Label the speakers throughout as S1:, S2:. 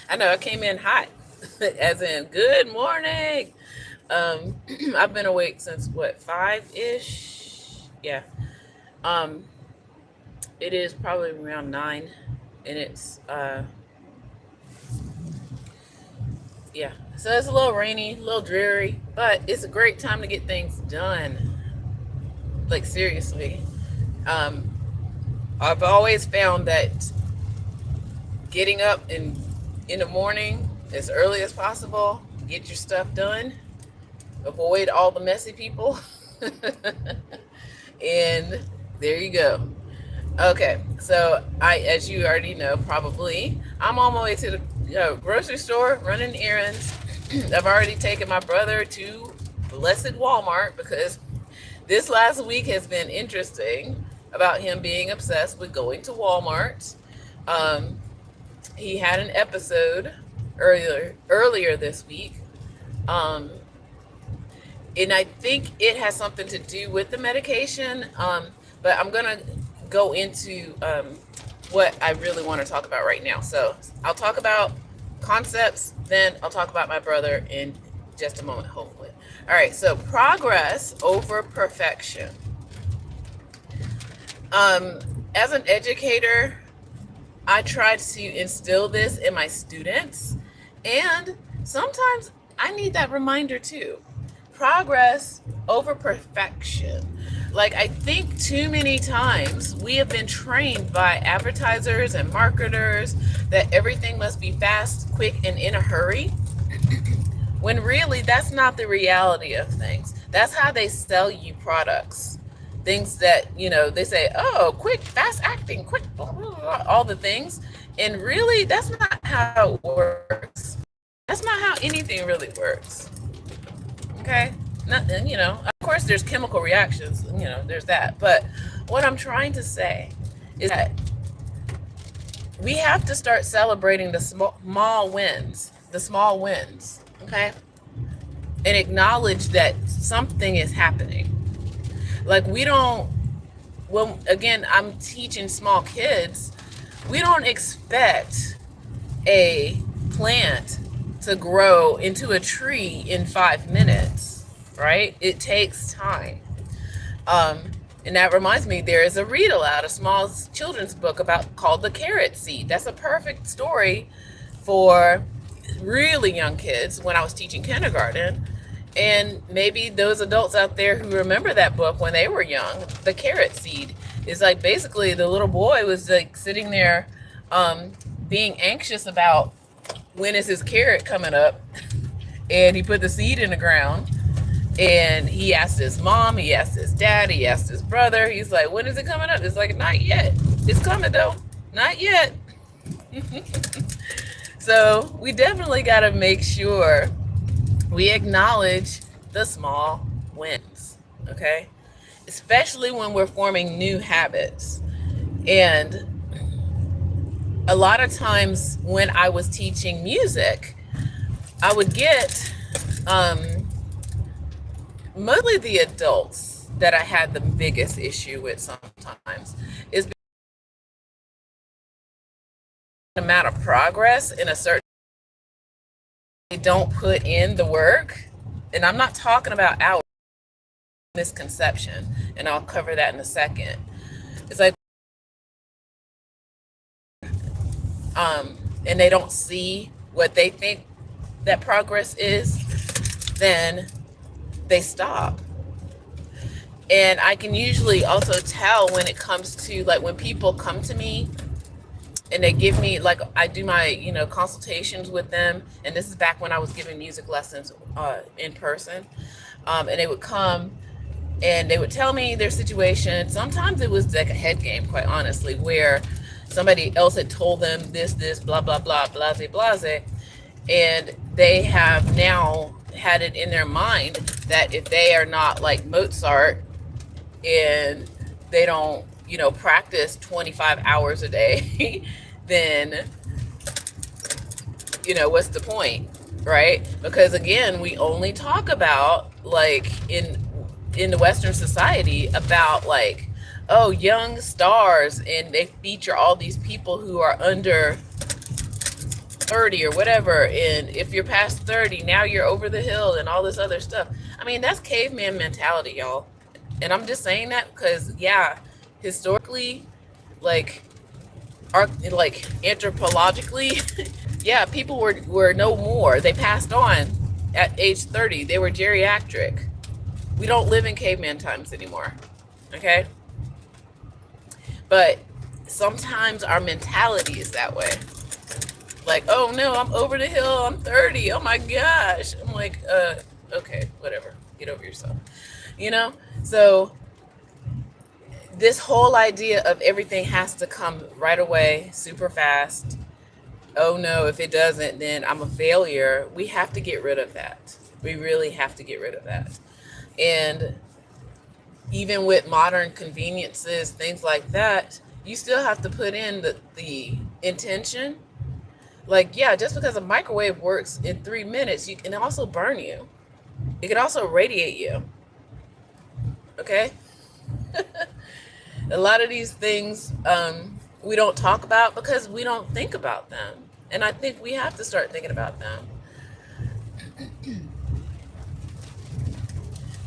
S1: I know I came in hot, as in good morning. Um, I've been awake since what, 5 ish? Yeah. Um, it is probably around 9, and it's yeah. So it's a little rainy, a little dreary, but it's a great time to get things done. Like seriously, um, I've always found that getting up in the morning as early as possible, get your stuff done, avoid all the messy people. And there you go. Okay, so as you already know, probably, I'm on my way to the grocery store running errands. I've already taken my brother to blessed Walmart because this last week has been interesting about him being obsessed with going to Walmart. Um, he had an episode earlier this week, um, and I think it has something to do with the medication. But I'm gonna go into what I really want to talk about right now. So I'll talk about concepts, then I'll talk about my brother in just a moment, hopefully. All right. So progress over perfection. Um, as an educator, I try to instill this in my students, and sometimes I need that reminder too. Progress over perfection. Like, I think too many times we have been trained by advertisers and marketers that everything must be fast, quick, and in a hurry, when really that's not the reality of things. That's how they sell you products. Things that, they say, oh, quick, fast acting, quick, blah, blah, blah, all the things. And really, that's not how it works. That's not how anything really works. Okay? Nothing, of course, there's chemical reactions, there's that. But what I'm trying to say is that we have to start celebrating the small wins, okay? And acknowledge that something is happening. Like, we don't, well, again, I'm teaching small kids, we don't expect a plant to grow into a tree in 5 minutes, right? It takes time. And that reminds me, there is a read aloud, a small children's book called The Carrot Seed. That's a perfect story for really young kids when I was teaching kindergarten. And maybe those adults out there who remember that book when they were young, The Carrot Seed is like, basically the little boy was like sitting there being anxious about when is his carrot coming up. And he put the seed in the ground, and he asked his mom, he asked his dad, he asked his brother. He's like, when is it coming up? It's like, not yet. It's coming though. Not yet. So we definitely got to make sure we acknowledge the small wins, okay? Especially when we're forming new habits. And a lot of times when I was teaching music, I would get mostly the adults that I had the biggest issue with sometimes is the amount of progress in a certain, they don't put in the work. And I'm not talking about hours, misconception, and I'll cover that in a second. It's like and they don't see what they think that progress is, then they stop. And I can usually also tell when it comes to, like, when people come to me and they give me, like, I do my consultations with them, and this is back when I was giving music lessons in person, and they would come and they would tell me their situation. Sometimes it was like a head game, quite honestly, where somebody else had told them this, blah, blah, blah, blase, blase, and they have now had it in their mind that if they are not like Mozart and they don't, practice 25 hours a day, then, what's the point, right? Because again, we only talk about, like, in the Western society about, like, oh, young stars, and they feature all these people who are under 30 or whatever, and if you're past 30, now you're over the hill and all this other stuff. I mean, that's caveman mentality, y'all. And I'm just saying that because, yeah, historically, like, like anthropologically, yeah, people were no more. They passed on at age 30. They were geriatric. We don't live in caveman times anymore. Okay? But sometimes our mentality is that way. Like, oh no, I'm over the hill, I'm 30. Oh my gosh. I'm like, okay, whatever. Get over yourself. You know? So this whole idea of everything has to come right away, super fast. Oh no, if it doesn't, then I'm a failure. We have to get rid of that. We really have to get rid of that. And even with modern conveniences, things like that, you still have to put in the intention. Like, yeah, just because a microwave works in 3 minutes, you can also burn you. It can also radiate you. Okay? A lot of these things we don't talk about because we don't think about them. And I think we have to start thinking about them.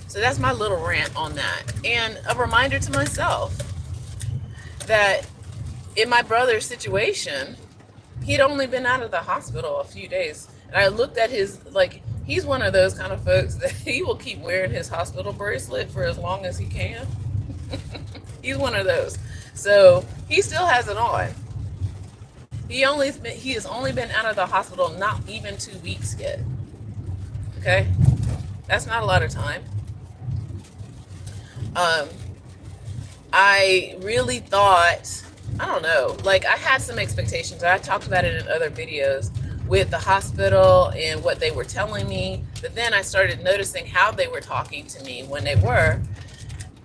S1: So that's my little rant on that. And a reminder to myself that in my brother's situation, he'd only been out of the hospital a few days. And I looked at his, like, he's one of those kind of folks that he will keep wearing his hospital bracelet for as long as he can. He's one of those. So he still has it on. He has only been out of the hospital not even 2 weeks yet. Okay? That's not a lot of time. I really thought, I don't know, like I had some expectations. I talked about it in other videos with the hospital and what they were telling me. But then I started noticing how they were talking to me when they were,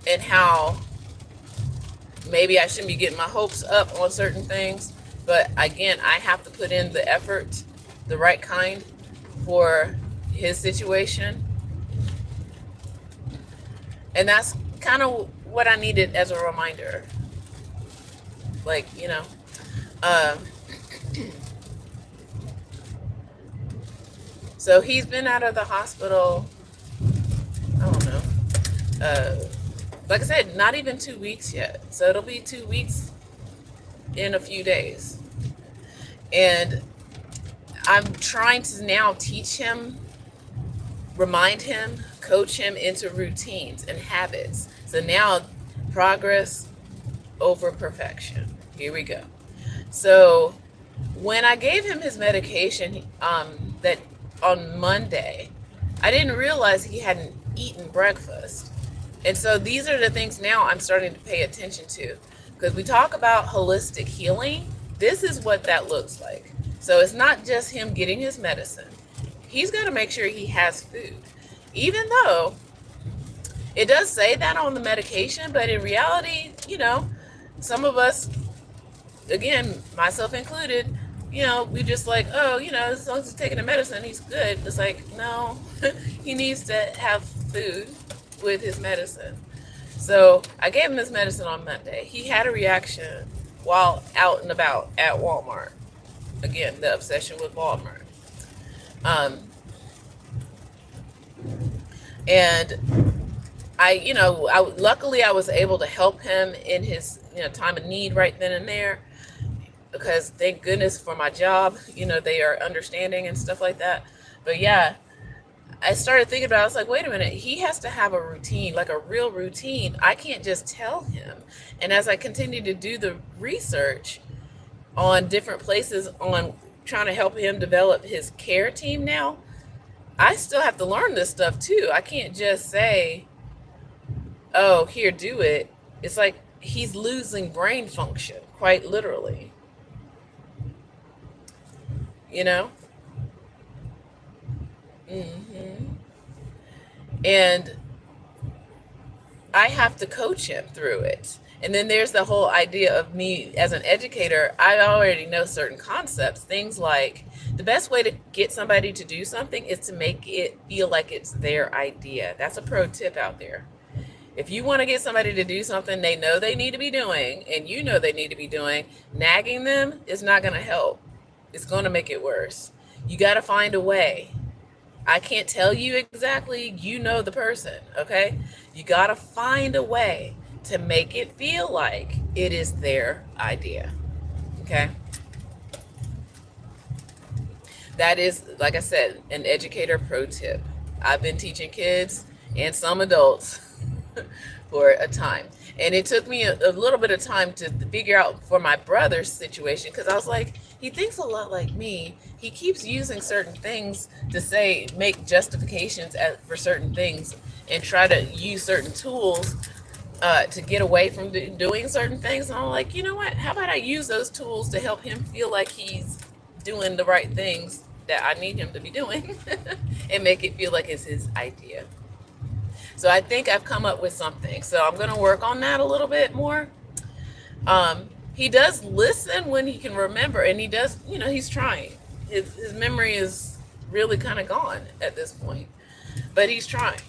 S1: and how maybe I shouldn't be getting my hopes up on certain things. But again, I have to put in the effort, the right kind, for his situation. And that's kind of what I needed as a reminder. Like, you know, so he's been out of the hospital, I don't know, like I said, not even 2 weeks yet. So it'll be 2 weeks in a few days. And I'm trying to now teach him, remind him, coach him into routines and habits. So now, progress over perfection. Here we go. So when I gave him his medication, that on Monday, I didn't realize he hadn't eaten breakfast. And so these are the things now I'm starting to pay attention to. Because we talk about holistic healing. This is what that looks like. So it's not just him getting his medicine. He's got to make sure he has food. Even though it does say that on the medication, but in reality, you know, some of us, again, myself included, you know, we just like, oh, you know, as long as he's taking the medicine, he's good. It's like, no, he needs to have food with his medicine. So I gave him his medicine on Monday. He had a reaction while out and about at Walmart. Again, the obsession with Walmart. And luckily I was able to help him in his, time of need right then and there, because thank goodness for my job, they are understanding and stuff like that. But yeah, I started thinking about it. I was like, wait a minute, he has to have a routine, like a real routine. I can't just tell him. And as I continue to do the research on different places on trying to help him develop his care team now, I still have to learn this stuff too. I can't just say, oh, here, do it. It's like he's losing brain function, quite literally. And I have to coach him through it. And then there's the whole idea of me as an educator. I already know certain concepts, things like the best way to get somebody to do something is to make it feel like it's their idea. That's a pro tip out there. If you want to get somebody to do something they know they need to be doing, and they need to be doing, nagging them is not going to help. It's going to make it worse. You got to find a way. I can't tell you exactly, you know the person, okay? You got to find a way to make it feel like it is their idea, okay? That is, like I said, an educator pro tip. I've been teaching kids and some adults for a time. And it took me a little bit of time to figure out for my brother's situation, because I was like, he thinks a lot like me. He keeps using certain things to say, make justifications for certain things and try to use certain tools to get away from doing certain things. And I'm like, you know what? How about I use those tools to help him feel like he's doing the right things that I need him to be doing and make it feel like it's his idea. So I think I've come up with something. So I'm going to work on that a little bit more. He does listen when he can remember, and he does, he's trying. His memory is really kind of gone at this point, but he's trying.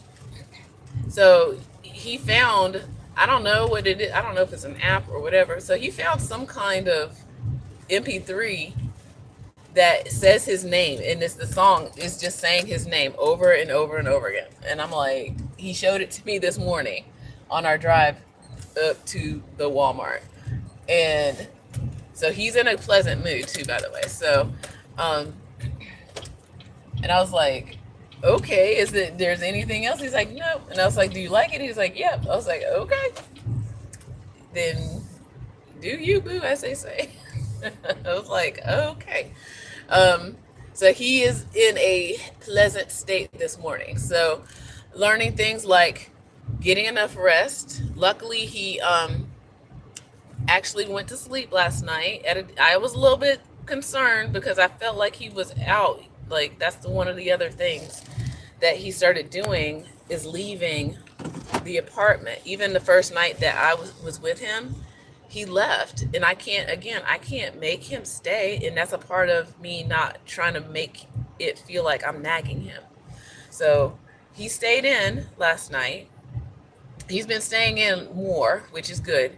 S1: So he found, I don't know what it is. I don't know if it's an app or whatever. So he found some kind of MP3 that says his name, and the song is just saying his name over and over and over again. And I'm like, he showed it to me this morning on our drive up to the Walmart. And so he's in a pleasant mood too, by the way. So, and I was like, okay, there's anything else? He's like, no. And I was like, do you like it? He's like, yep. I was like, okay, then do you, boo, as they say. I was like, okay. So he is in a pleasant state this morning. So learning things like getting enough rest. Luckily, he actually went to sleep last night. I was a little bit concerned because I felt like he was out. Like, that's one of the other things that he started doing is leaving the apartment. Even the first night that I was with him, he left. And I can't make him stay. And that's a part of me not trying to make it feel like I'm nagging him. So he stayed in last night. He's been staying in more, which is good.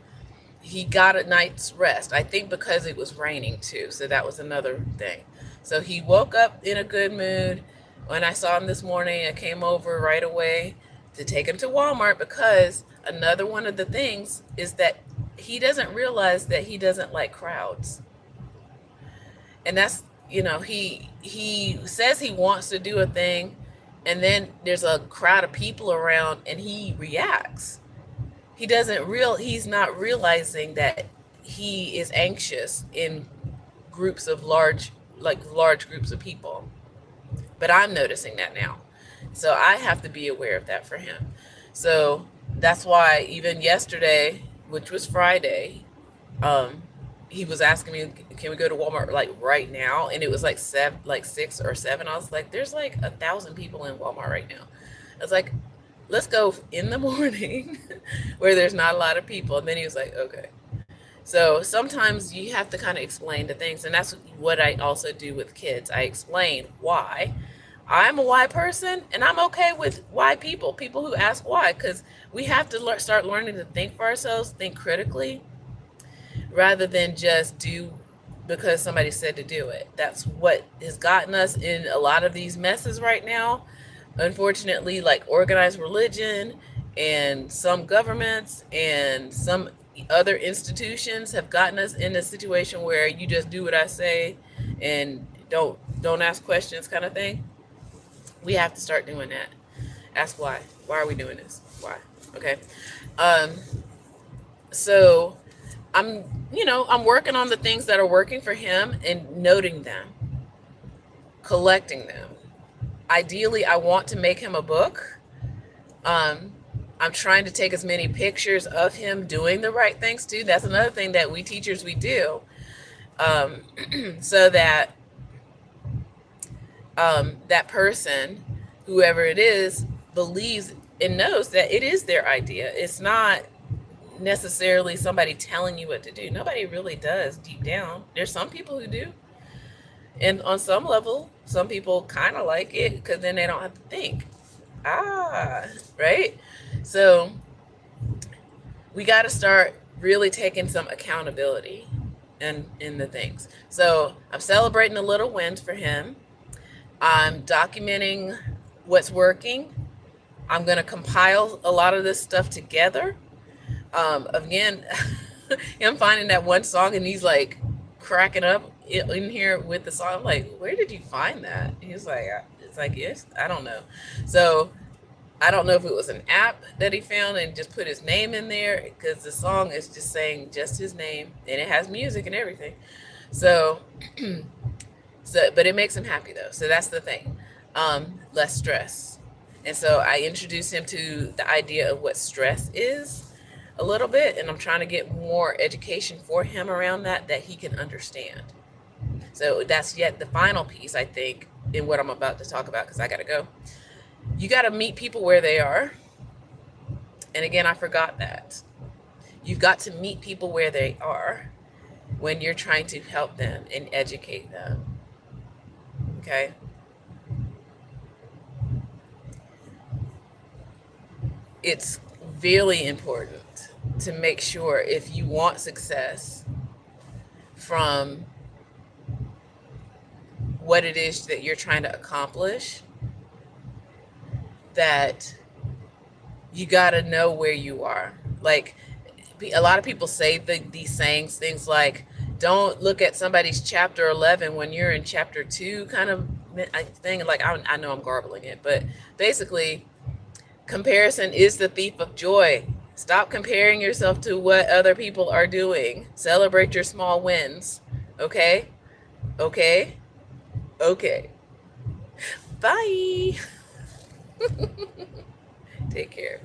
S1: He got a night's rest, I think, because it was raining too. So that was another thing. So he woke up in a good mood. When I saw him this morning, I came over right away to take him to Walmart, because another one of the things is that he doesn't realize that he doesn't like crowds. And that's, he says he wants to do a thing, and then there's a crowd of people around and he reacts. He's not realizing that he is anxious in groups of large groups of people. But I'm noticing that now. So I have to be aware of that for him. So that's why even yesterday, which was Friday, he was asking me, can we go to Walmart like right now? And it was like 6 or 7. I was like, there's like 1,000 people in Walmart right now. I was like, let's go in the morning where there's not a lot of people. And then he was like, okay. So sometimes you have to kind of explain the things. And that's what I also do with kids. I explain why. I'm a why person, and I'm okay with why people who ask why, because we have to start learning to think for ourselves, think critically, rather than just do because somebody said to do it. That's what has gotten us in a lot of these messes right now. Unfortunately, like organized religion and some governments and some other institutions have gotten us in a situation where you just do what I say and don't ask questions kind of thing. We have to start doing that. Ask why. Why are we doing this? Why? Okay. So I'm working on the things that are working for him and noting them, collecting them. Ideally, I want to make him a book. I'm trying to take as many pictures of him doing the right things too. That's another thing that we teachers, we do, so that that person, whoever it is, believes and knows that it is their idea. It's not necessarily somebody telling you what to do. Nobody really does deep down. There's some people who do. And on some level, some people kind of like it because then they don't have to think. Right? So we got to start really taking some accountability. in the things. So I'm celebrating the little wins for him. I'm documenting what's working. I'm going to compile a lot of this stuff together. Again, him finding that one song and he's like cracking up in here with the song. I'm like, where did you find that? He's like, it's like, yes, I don't know. So I don't know if it was an app that he found and just put his name in there, because the song is just saying just his name and it has music and everything. So, but it makes him happy though. So that's the thing. Less stress. And so I introduced him to the idea of what stress is a little bit, and I'm trying to get more education for him around that he can understand. So that's yet the final piece, I think, in what I'm about to talk about, because I got to go. You got to meet people where they are. And again, I forgot that. You've got to meet people where they are when you're trying to help them and educate them. Okay? It's really important to make sure, if you want success from what it is that you're trying to accomplish, that you got to know where you are. Like, a lot of people say these sayings, things like, don't look at somebody's chapter 11 when you're in chapter 2 kind of thing. Like, I know I'm garbling it, but basically, comparison is the thief of joy. Stop comparing yourself to what other people are doing. Celebrate your small wins. Okay? Okay? Okay. Bye. Take care.